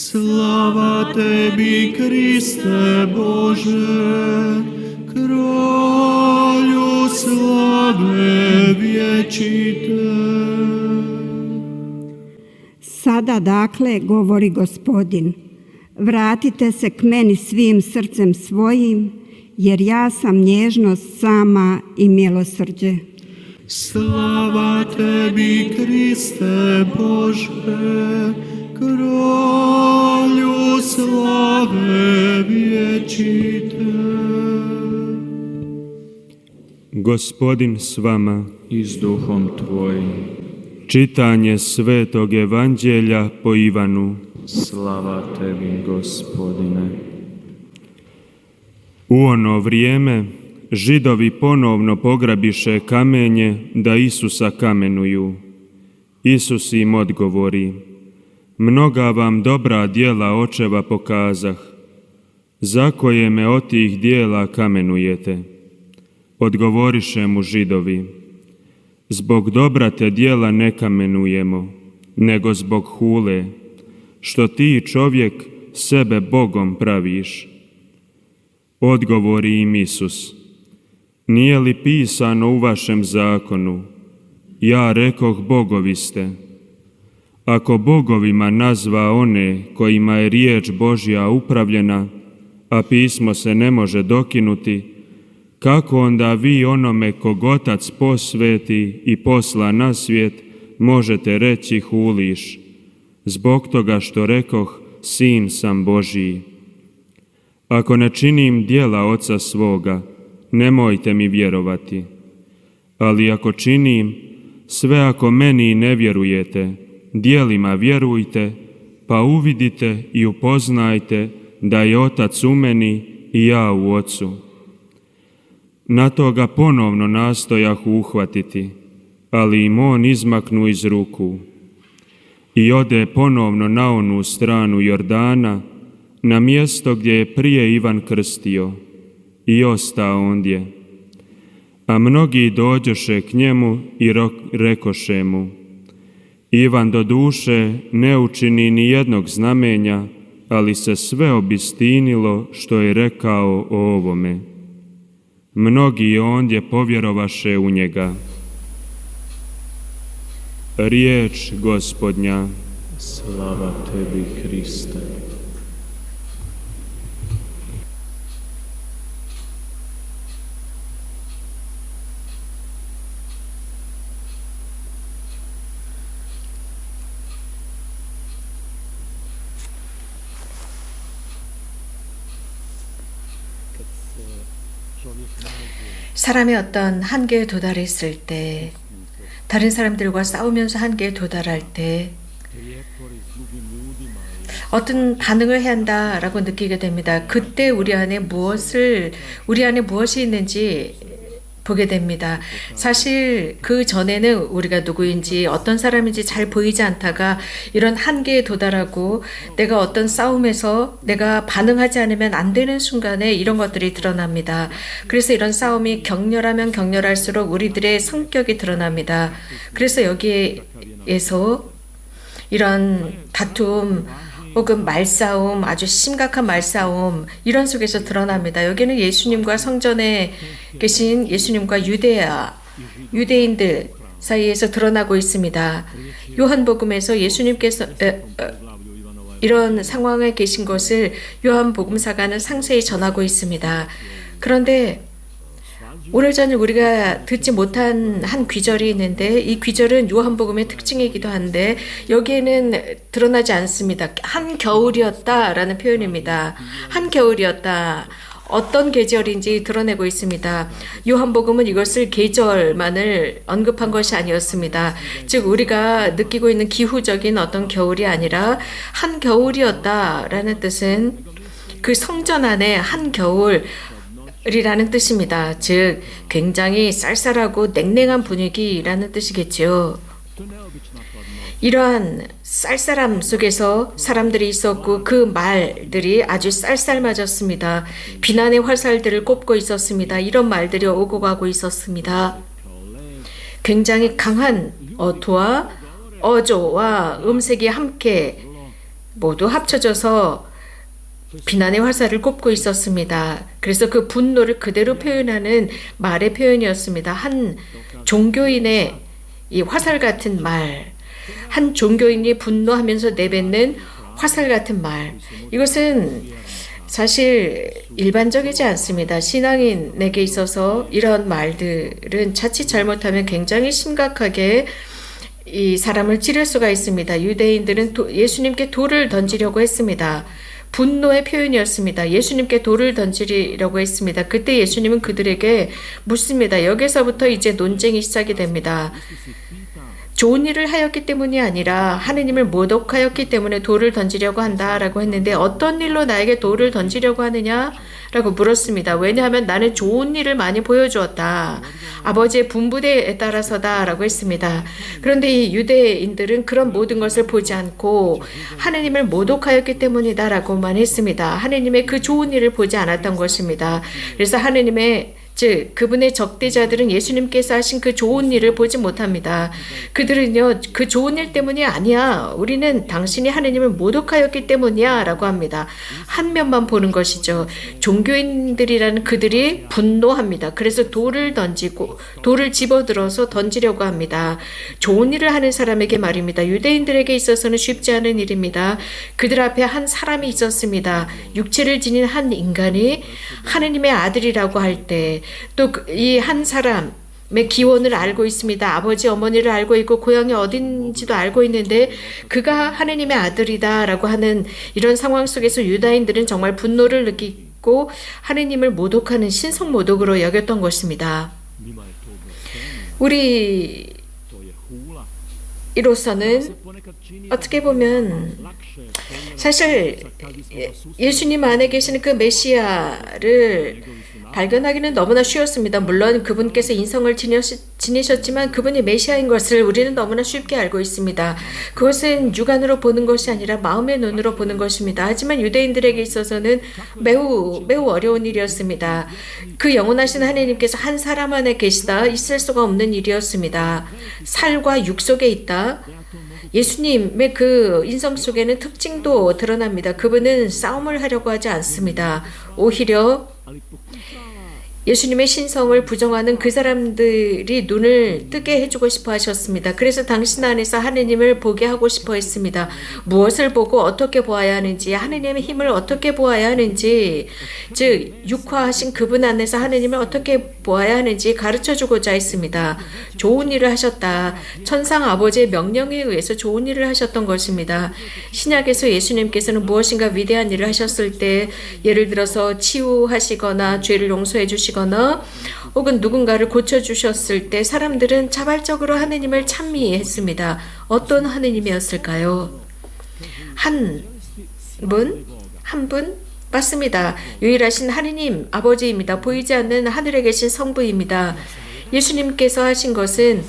Slava tebi, Kriste Bože, kralju slave vječite. Sada dakle, govori Gospodin, vratite se k meni svim srcem svojim, jer ja sam nježnost sama i milosrđe. Slava tebi, Kriste Bože, kralju slave vječite. Gospodin s vama I s duhom tvojim. Čitanje Svetog Evanđelja po Ivanu. Slava tebi, Gospodine. U ono vrijeme Židovi ponovno pograbiše kamenje da Isusa kamenuju. Isus im odgovori: mnoga vam dobra djela očeva pokazah, za koje me od tih djela kamenujete? Odgovoriše mu Židovi: zbog dobra te djela ne kamenujemo, nego zbog hule, što ti čovjek sebe Bogom praviš. Odgovori im Isus: nije li pisano u vašem zakonu, ja rekoh bogovi ste? Ako bogovima nazva one kojima je riječ Božja upravljena, a pismo se ne može dokinuti, kako onda vi onome kog Otac posveti i posla na svijet možete reći huliš, zbog toga što rekoh sin sam Božji? Ako ne činim djela Oca svoga, nemojte mi vjerovati. Ali ako činim, sve ako meni ne vjerujete, djelima vjerujte, pa uvidite i upoznajte da je Otac u meni i ja u Ocu. Na to ga ponovno nastojahu uhvatiti, ali im on izmaknu iz ruku. I ode ponovno na onu stranu Jordana, na mjesto gdje je prije Ivan krstio, i osta ondje. A mnogi dođoše k njemu i rekoše mu: Ivan do duše ne učini ni jednog znamenja, ali se sve obistinilo što je rekao o ovome. Mnogi ondje povjerovaše u njega. Riječ Gospodnja. Slava tebi, Hriste. 사람이 어떤 한계에 도달했을 때, 다른 사람들과 싸우면서 한계에 도달할 때 어떤 반응을 해야 한다라고 느끼게 됩니다. 그때 우리 안에 무엇이 있는지 보게 됩니다. 사실 그 전에는 우리가 누구인지 어떤 사람인지 잘 보이지 않다가 이런 한계에 도달하고 내가 어떤 싸움에서 내가 반응하지 않으면 안 되는 순간에 이런 것들이 드러납니다. 그래서 이런 싸움이 격렬하면 격렬할수록 우리들의 성격이 드러납니다. 그래서 여기에서 이런 다툼 혹은 말싸움, 아주 심각한 말싸움, 이런 속에서 드러납니다. 여기는 예수님과 성전에 계신 예수님과 유대인들 사이에서 드러나고 있습니다. 요한복음에서 예수님께서 이런 상황에 계신 것을 요한복음사가는 상세히 전하고 있습니다. 그런데 오늘 저녁 우리가 듣지 못한 한 귀절이 있는데, 이 귀절은 요한복음의 특징이기도 한데 여기에는 드러나지 않습니다. 한겨울이었다라는 표현입니다. 한겨울이었다. 어떤 계절인지 드러내고 있습니다. 요한복음은 이것을 계절만을 언급한 것이 아니었습니다. 즉 우리가 느끼고 있는 기후적인 어떤 겨울이 아니라 한겨울이었다라는 뜻은 그 성전 안에 한겨울 이라는 뜻입니다. 즉 굉장히 쌀쌀하고 냉랭한 분위기라는 뜻이겠죠. 이러한 쌀쌀함 속에서 사람들이 있었고 그 말들이 아주 쌀쌀맞았습니다. 비난의 화살들을 꼽고 있었습니다. 이런 말들이 오고 가고 있었습니다. 굉장히 강한 어투와 어조와 음색이 함께 모두 합쳐져서 비난의 화살을 꼽고 있었습니다. 그래서 그 분노를 그대로 표현하는 말의 표현이었습니다. 한 종교인의 이 화살 같은 말, 한 종교인이 분노하면서 내뱉는 화살 같은 말, 이것은 사실 일반적이지 않습니다. 신앙인에게 있어서 이런 말들은 자칫 잘못하면 굉장히 심각하게 이 사람을 찌를 수가 있습니다. 유대인들은 예수님께 돌을 던지려고 했습니다. 분노의 표현이었습니다. 예수님께 돌을 던지려고 했습니다. 그때 예수님은 그들에게 묻습니다. 여기서부터 이제 논쟁이 시작이 됩니다. 좋은 일을 하였기 때문이 아니라 하느님을 모독하였기 때문에 돌을 던지려고 한다라고 했는데, 어떤 일로 나에게 돌을 던지려고 하느냐라고 물었습니다. 왜냐하면 나는 좋은 일을 많이 보여주었다. 아버지의 분부대에 따라서다라고 했습니다. 그런데 이 유대인들은 그런 모든 것을 보지 않고 하느님을 모독하였기 때문이다라고만 했습니다. 하느님의 그 좋은 일을 보지 않았던 것입니다. 그래서 하느님의 즉 그분의 적대자들은 예수님께서 하신 그 좋은 일을 보지 못합니다. 그들은요, 그 좋은 일 때문이 아니야, 우리는 당신이 하느님을 모독하였기 때문이야 라고 합니다. 한 면만 보는 것이죠. 종교인들이라는 그들이 분노합니다. 그래서 돌을 던지고 돌을 집어들어서 던지려고 합니다. 좋은 일을 하는 사람에게 말입니다. 유대인들에게 있어서는 쉽지 않은 일입니다. 그들 앞에 한 사람이 있었습니다. 육체를 지닌 한 인간이 하느님의 아들이라고 할 때, 또 이 한 사람의 기원을 알고 있습니다. 아버지 어머니를 알고 있고 고향이 어딘지도 알고 있는데 그가 하느님의 아들이다 라고 하는 이런 상황 속에서 유다인들은 정말 분노를 느끼고 하느님을 모독하는 신성모독으로 여겼던 것입니다. 우리로서는 어떻게 보면 사실 예수님 안에 계시는 그 메시아를 발견하기는 너무나 쉬웠습니다. 물론 그분께서 인성을 지니셨지만 그분이 메시아인 것을 우리는 너무나 쉽게 알고 있습니다. 그것은 육안으로 보는 것이 아니라 마음의 눈으로 보는 것입니다. 하지만 유대인들에게 있어서는 매우 어려운 일이었습니다. 그 영원하신 하나님께서 한 사람 안에 계시다 있을 수가 없는 일이었습니다. 살과 육 속에 있다. 예수님의 그 인성 속에는 특징도 드러납니다. 그분은 싸움을 하려고 하지 않습니다. 오히려 예수님의 신성을 부정하는 그 사람들이 눈을 뜨게 해주고 싶어 하셨습니다. 그래서 당신 안에서 하느님을 보게 하고 싶어 했습니다. 무엇을 보고 어떻게 보아야 하는지, 하느님의 힘을 어떻게 보아야 하는지, 즉 육화하신 그분 안에서 하느님을 어떻게 보아야 하는지 가르쳐주고자 했습니다. 좋은 일을 하셨다. 천상 아버지의 명령에 의해서 좋은 일을 하셨던 것입니다. 신약에서 예수님께서는 무엇인가 위대한 일을 하셨을 때, 예를 들어서 치유하시거나 죄를 용서해 주시거나 혹은 누군가를 고쳐주셨을 때 사람들은 자발적으로 하느님을 찬미했습니다. 어떤 하느님이었을까요? 한 분? 맞습니다. 유일하신 하느님 아버지입니다. 보이지 않는 하늘에 계신 성부입니다. 예수님께서 하신 것은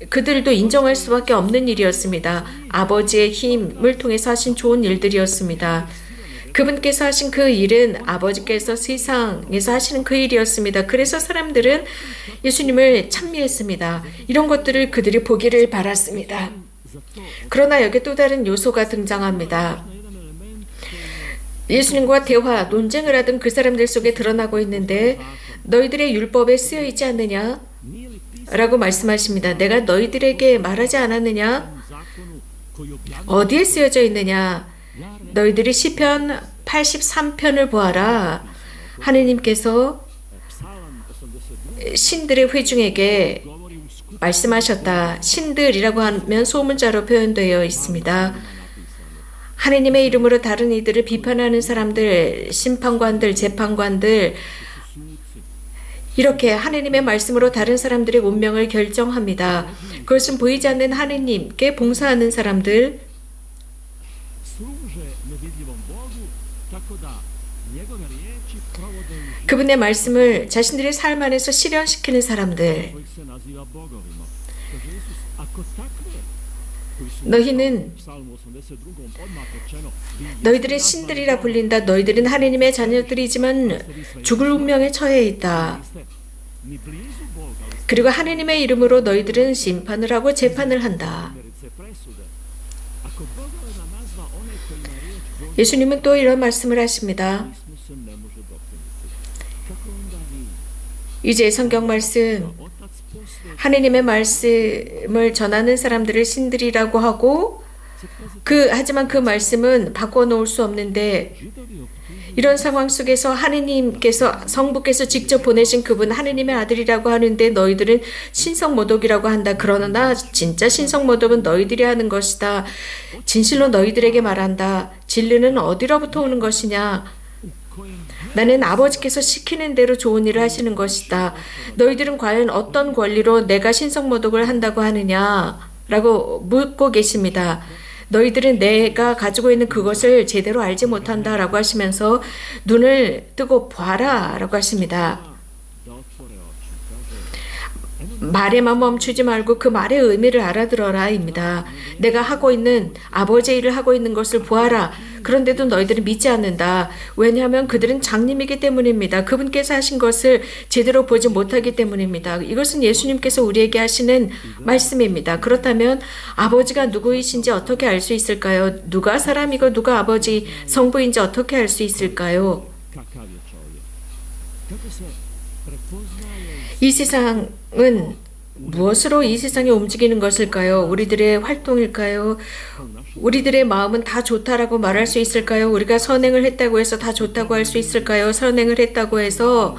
그들도 인정할 수밖에 없는 일이었습니다. 아버지의 힘을 통해서 하신 좋은 일들이었습니다. 그분께서 하신 그 일은 아버지께서 세상에서 하시는 그 일이었습니다. 그래서 사람들은 예수님을 찬미했습니다. 이런 것들을 그들이 보기를 바랐습니다. 그러나 여기 또 다른 요소가 등장합니다. 예수님과 대화, 논쟁을 하던 그 사람들 속에 드러나고 있는데, 너희들의 율법에 쓰여 있지 않느냐? 라고 말씀하십니다. 내가 너희들에게 말하지 않았느냐? 어디에 쓰여져 있느냐? 너희들이 시편 83편을 보아라. 하느님께서 신들의 회중에게 말씀하셨다. 신들이라고 하면 소문자로 표현되어 있습니다. 하느님의 이름으로 다른 이들을 비판하는 사람들, 심판관들, 재판관들, 이렇게 하느님의 말씀으로 다른 사람들의 운명을 결정합니다. 그것은 보이지 않는 하느님께 봉사하는 사람들, 그분의 말씀을 자신들의 삶 안에서 실현시키는 사람들, 너희들은 신들이라 불린다. 너희들은 하느님의 자녀들이지만 죽을 운명에 처해 있다. 그리고 하느님의 이름으로 너희들은 심판을 하고 재판을 한다. 예수님은 또 이런 말씀을 하십니다. 이제 성경 말씀, 하느님의 말씀을 전하는 사람들을 신들이라고 하고, 하지만 그 말씀은 바꿔놓을 수 없는데, 이런 상황 속에서 하느님께서, 성부께서 직접 보내신 그분 하느님의 아들이라고 하는데 너희들은 신성모독이라고 한다. 그러나 진짜 신성모독은 너희들이 하는 것이다. 진실로 너희들에게 말한다. 진리는 어디로부터 오는 것이냐? 나는 아버지께서 시키는 대로 좋은 일을 하시는 것이다. 너희들은 과연 어떤 권리로 내가 신성모독을 한다고 하느냐? 라고 묻고 계십니다. 너희들은 내가 가지고 있는 그것을 제대로 알지 못한다 라고 하시면서 눈을 뜨고 봐라 라고 하십니다. 말에만 멈추지 말고 그 말의 의미를 알아들어라 입니다. 내가 하고 있는 아버지의 일을 하고 있는 것을 보아라. 그런데도 너희들은 믿지 않는다. 왜냐하면 그들은 장님이기 때문입니다. 그분께서 하신 것을 제대로 보지 못하기 때문입니다. 이것은 예수님께서 우리에게 하시는 말씀입니다. 그렇다면 아버지가 누구이신지 어떻게 알 수 있을까요? 누가 사람이고 누가 아버지 성부인지 어떻게 알 수 있을까요? 이 세상은 무엇으로 이 세상이 움직이는 것일까요? 우리들의 활동일까요? 우리들의 마음은 다 좋다라고 말할 수 있을까요? 우리가 선행을 했다고 해서 다 좋다고 할 수 있을까요? 선행을 했다고 해서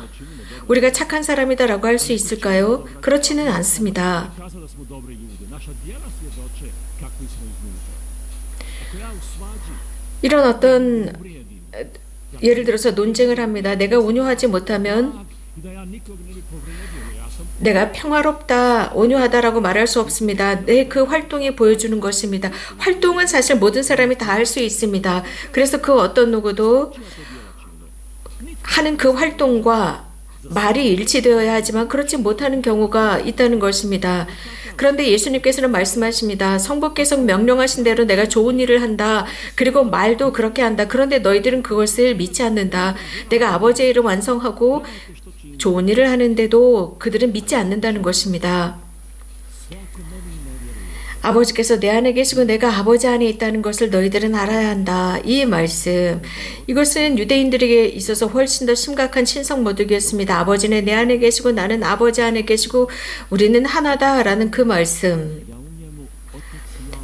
우리가 착한 사람이다라고 할 수 있을까요? 그렇지는 않습니다. 이런 어떤 예를 들어서 논쟁을 합니다. 내가 온유하지 못하면 내가 평화롭다, 온유하다라고 말할 수 없습니다. 내 그 활동이 보여주는 것입니다. 활동은 사실 모든 사람이 다 할 수 있습니다. 그래서 그 어떤 누구도 하는 그 활동과 말이 일치되어야 하지만 그렇지 못하는 경우가 있다는 것입니다. 그런데 예수님께서는 말씀하십니다. 성부께서 명령하신 대로 내가 좋은 일을 한다. 그리고 말도 그렇게 한다. 그런데 너희들은 그것을 믿지 않는다. 내가 아버지의 일을 완성하고 좋은 일을 하는데도 그들은 믿지 않는다는 것입니다. 아버지께서 내 안에 계시고 내가 아버지 안에 있다는 것을 너희들은 알아야 한다. 이 말씀, 이것은 유대인들에게 있어서 훨씬 더 심각한 신성모독이었습니다. 아버지는 내 안에 계시고 나는 아버지 안에 계시고 우리는 하나다라는 그 말씀,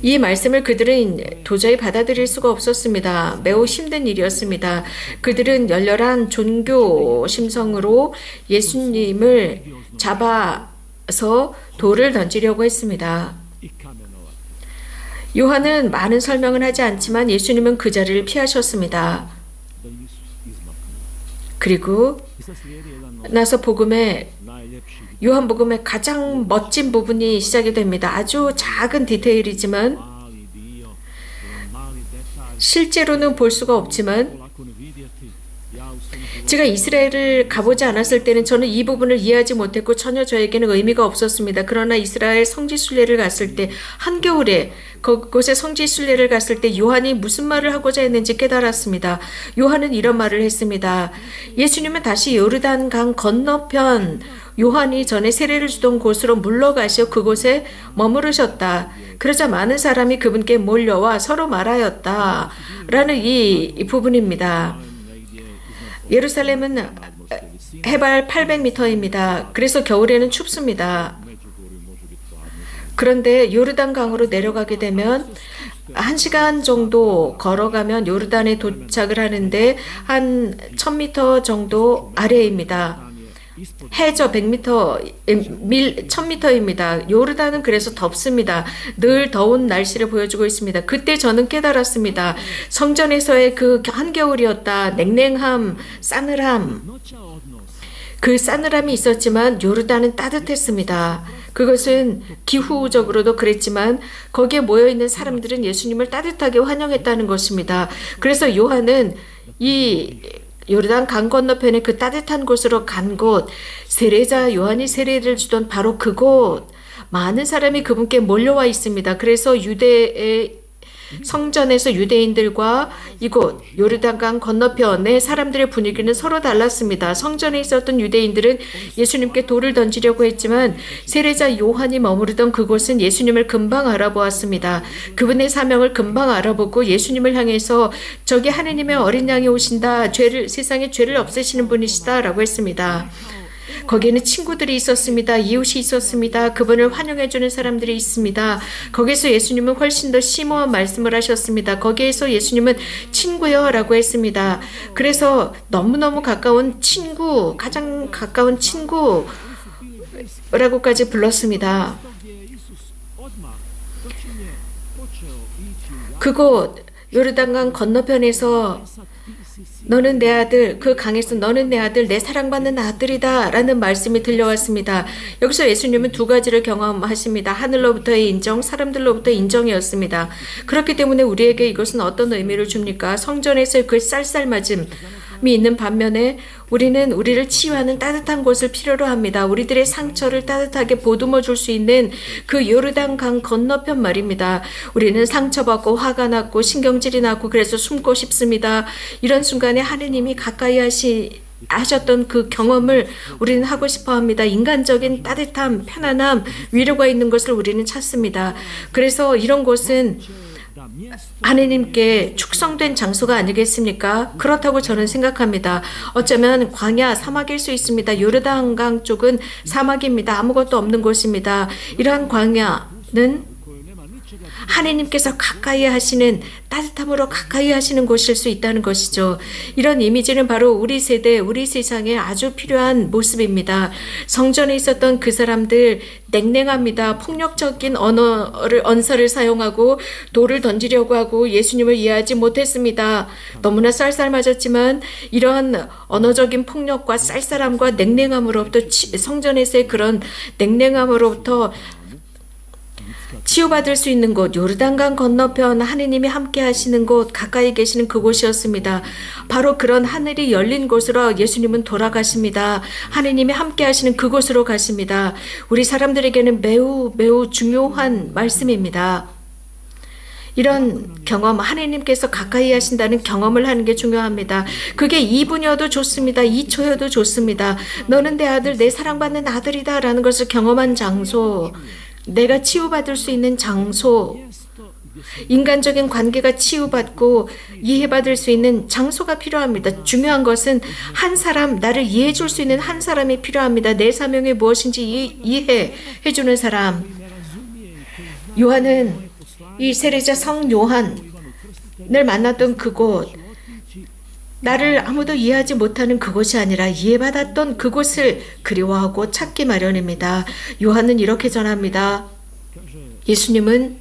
이 말씀을 그들은 도저히 받아들일 수가 없었습니다. 매우 힘든 일이었습니다. 그들은 열렬한 종교 심성으로 예수님을 잡아서 돌을 던지려고 했습니다. 요한은 많은 설명을 하지 않지만 예수님은 그 자리를 피하셨습니다. 그리고 나서 요한복음의 가장 멋진 부분이 시작이 됩니다. 아주 작은 디테일이지만 실제로는 볼 수가 없지만 제가 이스라엘을 가보지 않았을 때는 저는 이 부분을 이해하지 못했고 전혀 저에게는 의미가 없었습니다. 그러나 이스라엘 성지순례를 갔을 때 한겨울에 그곳에 성지순례를 갔을 때 요한이 무슨 말을 하고자 했는지 깨달았습니다. 요한은 이런 말을 했습니다. 예수님은 다시 요르단 강 건너편 요한이 전에 세례를 주던 곳으로 물러가시어 그곳에 머무르셨다. 그러자 많은 사람이 그분께 몰려와 서로 말하였다. 라는 이 부분입니다. 예루살렘은 해발 800m입니다. 그래서 겨울에는 춥습니다. 그런데 요르단 강으로 내려가게 되면 1시간 정도 걸어가면 요르단에 도착을 하는데 한 1000m 정도 아래입니다. 해저 1000m입니다. 요르단은 그래서 덥습니다. 늘 더운 날씨를 보여주고 있습니다. 그때 저는 깨달았습니다. 성전에서의 그 한겨울이었다. 냉랭함, 싸늘함. 그 싸늘함이 있었지만 요르단은 따뜻했습니다. 그것은 기후적으로도 그랬지만 거기에 모여있는 사람들은 예수님을 따뜻하게 환영했다는 것입니다. 그래서 요한은 이 요르단 강 건너편에 그 따뜻한 곳으로 간 곳, 세례자 요한이 세례를 주던 바로 그곳, 많은 사람이 그분께 몰려와 있습니다. 그래서 유대의 성전에서 유대인들과 이곳 요르단강 건너편의 사람들의 분위기는 서로 달랐습니다. 성전에 있었던 유대인들은 예수님께 돌을 던지려고 했지만 세례자 요한이 머무르던 그곳은 예수님을 금방 알아보았습니다. 그분의 사명을 금방 알아보고 예수님을 향해서 저기 하느님의 어린 양이 오신다. 세상의 죄를 없애시는 분이시다 라고 했습니다. 거기에는 친구들이 있었습니다. 이웃이 있었습니다. 그분을 환영해주는 사람들이 있습니다. 거기서 예수님은 훨씬 더 심오한 말씀을 하셨습니다. 거기에서 예수님은 친구요 라고 했습니다. 그래서 너무너무 가까운 친구, 가장 가까운 친구라고까지 불렀습니다. 그곳 요르단강 건너편에서 너는 내 아들, 그 강에서 너는 내 아들, 내 사랑받는 아들이다 라는 말씀이 들려왔습니다. 여기서 예수님은 두 가지를 경험하십니다. 하늘로부터의 인정, 사람들로부터의 인정이었습니다. 그렇기 때문에 우리에게 이것은 어떤 의미를 줍니까? 성전에서의 그 쌀쌀맞음이 있는 반면에 우리는 우리를 치유하는 따뜻한 곳을 필요로 합니다. 우리들의 상처를 따뜻하게 보듬어 줄 수 있는 그 요르단 강 건너편 말입니다. 우리는 상처받고 화가 났고 신경질이 났고 그래서 숨고 싶습니다. 이런 순간에 하느님이 가까이 하셨던 그 경험을 우리는 하고 싶어 합니다. 인간적인 따뜻함, 편안함, 위로가 있는 것을 우리는 찾습니다. 그래서 이런 곳은 하느님께 축성된 장소가 아니겠습니까? 그렇다고 저는 생각합니다. 어쩌면 광야, 사막일 수 있습니다. 요르단강 쪽은 사막입니다. 아무것도 없는 곳입니다. 이러한 광야는 하느님께서 가까이 하시는, 따뜻함으로 가까이 하시는 곳일 수 있다는 것이죠. 이런 이미지는 바로 우리 세대, 우리 세상에 아주 필요한 모습입니다. 성전에 있었던 그 사람들 냉랭합니다. 폭력적인 언사를 사용하고 돌을 던지려고 하고 예수님을 이해하지 못했습니다. 너무나 쌀쌀맞았지만 이러한 언어적인 폭력과 쌀쌀함과 냉랭함으로부터 성전에서의 그런 냉랭함으로부터 치유받을 수 있는 곳, 요르단강 건너편 하느님이 함께 하시는 곳, 가까이 계시는 그곳이었습니다. 바로 그런 하늘이 열린 곳으로 예수님은 돌아가십니다. 하느님이 함께 하시는 그곳으로 가십니다. 우리 사람들에게는 매우 매우 중요한 말씀입니다. 이런 경험, 하느님께서 가까이 하신다는 경험을 하는 게 중요합니다. 그게 2분이어도 좋습니다. 2초여도 좋습니다. 너는 내 아들, 내 사랑받는 아들이다 라는 것을 경험한 장소, 내가 치유받을 수 있는 장소, 인간적인 관계가 치유받고 이해받을 수 있는 장소가 필요합니다. 중요한 것은 한 사람, 나를 이해해 줄 수 있는 한 사람이 필요합니다. 내 사명이 무엇인지 이해해 주는 사람. 요한은 이 세례자 성 요한을 만났던 그곳, 나를 아무도 이해하지 못하는 그곳이 아니라 이해받았던 그곳을 그리워하고 찾기 마련입니다. 요한은 이렇게 전합니다. 예수님은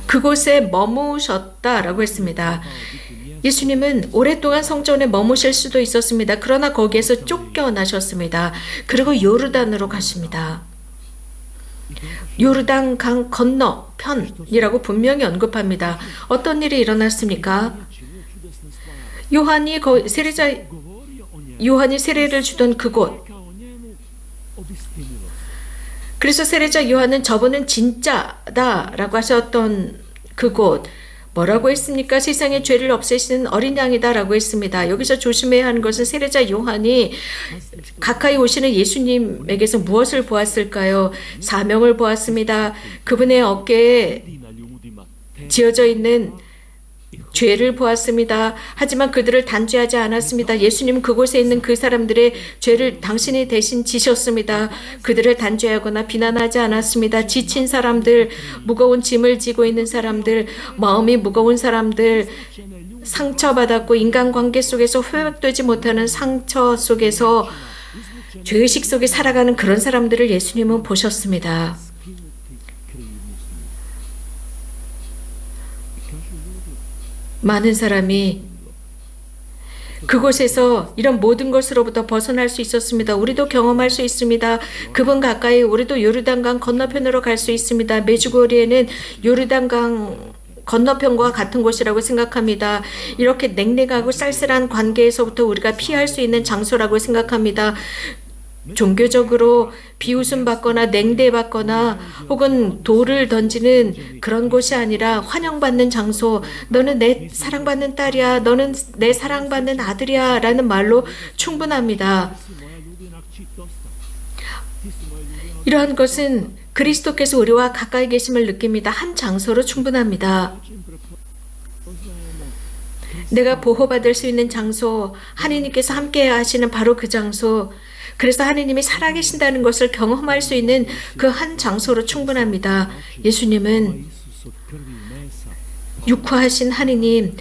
그곳에 머무셨다라고 했습니다. 예수님은 오랫동안 성전에 머무실 수도 있었습니다. 그러나 거기에서 쫓겨나셨습니다. 그리고 요르단으로 가십니다. 요르단 강 건너편이라고 분명히 언급합니다. 어떤 일이 일어났습니까? 요한이 세례를 주던 그곳. 그래서 세례자 요한은 저분은 진짜다라고 하셨던 그곳. 뭐라고 했습니까? 세상의 죄를 없애시는 어린 양이다라고 했습니다. 여기서 조심해야 하는 것은 세례자 요한이 가까이 오시는 예수님에게서 무엇을 보았을까요? 사명을 보았습니다. 그분의 어깨에 지어져 있는 죄를 보았습니다. 하지만 그들을 단죄하지 않았습니다. 예수님은 그곳에 있는 그 사람들의 죄를 당신이 대신 지셨습니다. 그들을 단죄하거나 비난하지 않았습니다. 지친 사람들, 무거운 짐을 지고 있는 사람들, 마음이 무거운 사람들, 상처받았고 인간관계 속에서 회복되지 못하는 상처 속에서 죄의식 속에 살아가는 그런 사람들을 예수님은 보셨습니다. 많은 사람이 그곳에서 이런 모든 것으로부터 벗어날 수 있었습니다. 우리도 경험할 수 있습니다. 그분 가까이 우리도 요르단강 건너편으로 갈 수 있습니다. 메주고리에는 요르단강 건너편과 같은 곳이라고 생각합니다. 이렇게 냉랭하고 쌀쌀한 관계에서부터 우리가 피할 수 있는 장소라고 생각합니다. 종교적으로 비웃음 받거나 냉대받거나 혹은 돌을 던지는 그런 곳이 아니라 환영받는 장소, 너는 내 사랑받는 딸이야, 너는 내 사랑받는 아들이야 라는 말로 충분합니다. 이러한 것은 그리스도께서 우리와 가까이 계심을 느낍니다. 한 장소로 충분합니다. 내가 보호받을 수 있는 장소, 하느님께서 함께 하시는 바로 그 장소, 그래서 하느님이 살아계신다는 것을 경험할 수 있는 그 한 장소로 충분합니다. 예수님은 육화하신 하느님,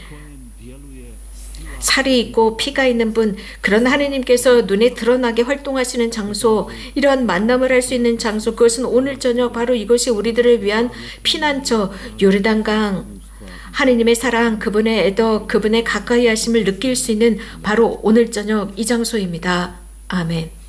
살이 있고 피가 있는 분, 그런 하느님께서 눈에 드러나게 활동하시는 장소, 이러한 만남을 할 수 있는 장소, 그것은 오늘 저녁 바로 이것이 우리들을 위한 피난처, 요르단강, 하느님의 사랑, 그분의 애덕, 그분의 가까이 하심을 느낄 수 있는 바로 오늘 저녁 이 장소입니다. 아멘.